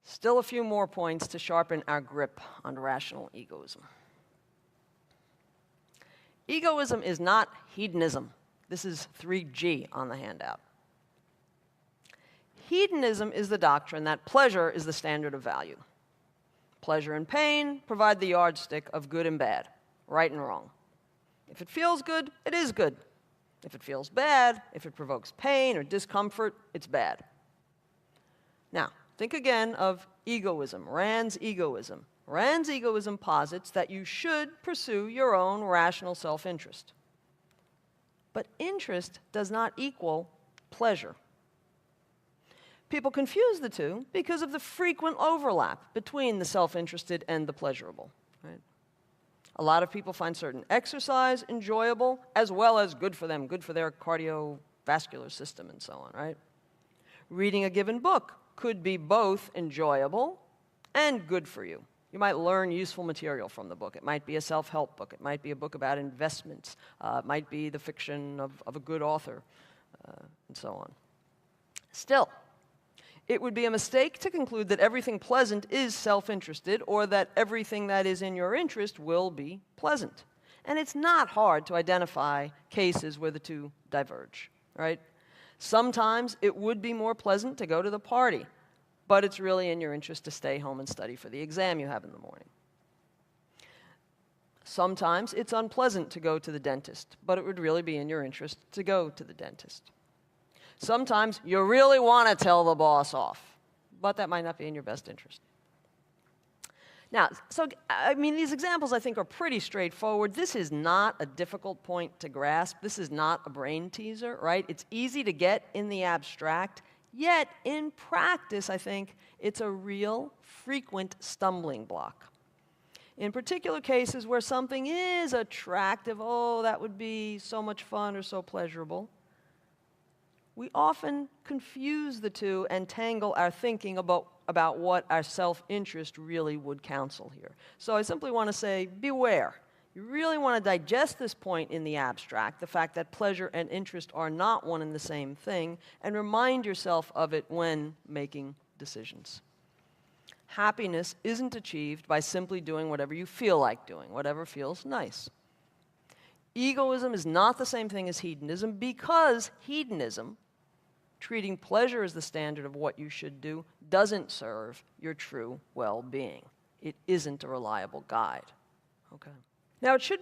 Still a few more points to sharpen our grip on rational egoism. Egoism is not hedonism. This is 3G on the handout. Hedonism is the doctrine that pleasure is the standard of value. Pleasure and pain provide the yardstick of good and bad, right and wrong. If it feels good, it is good. If it feels bad, if it provokes pain or discomfort, it's bad. Now, think again of egoism, Rand's egoism. Rand's egoism posits that you should pursue your own rational self-interest. But interest does not equal pleasure. People confuse the two because of the frequent overlap between the self-interested and the pleasurable. Right? A lot of people find certain exercise enjoyable as well as good for them, good for their cardiovascular system and so on. Right? Reading a given book could be both enjoyable and good for you. You might learn useful material from the book. It might be a self-help book. It might be a book about investments. It might be the fiction of a good author, and so on. Still, it would be a mistake to conclude that everything pleasant is self-interested or that everything that is in your interest will be pleasant. And it's not hard to identify cases where the two diverge, right? Sometimes it would be more pleasant to go to the party, but it's really in your interest to stay home and study for the exam you have in the morning. Sometimes it's unpleasant to go to the dentist, but it would really be in your interest to go to the dentist. Sometimes you really want to tell the boss off, but that might not be in your best interest. Now, these examples I think are pretty straightforward. This is not a difficult point to grasp. This is not a brain teaser, right? It's easy to get in the abstract, yet in practice, I think, it's a real frequent stumbling block. In particular cases where something is attractive, oh, that would be so much fun or so pleasurable, we often confuse the two and tangle our thinking about what our self-interest really would counsel here. So I simply want to say, beware. You really want to digest this point in the abstract, the fact that pleasure and interest are not one and the same thing, and remind yourself of it when making decisions. Happiness isn't achieved by simply doing whatever you feel like doing, whatever feels nice. Egoism is not the same thing as hedonism because hedonism, treating pleasure as the standard of what you should do, doesn't serve your true well-being. It isn't a reliable guide. Okay. Now, it should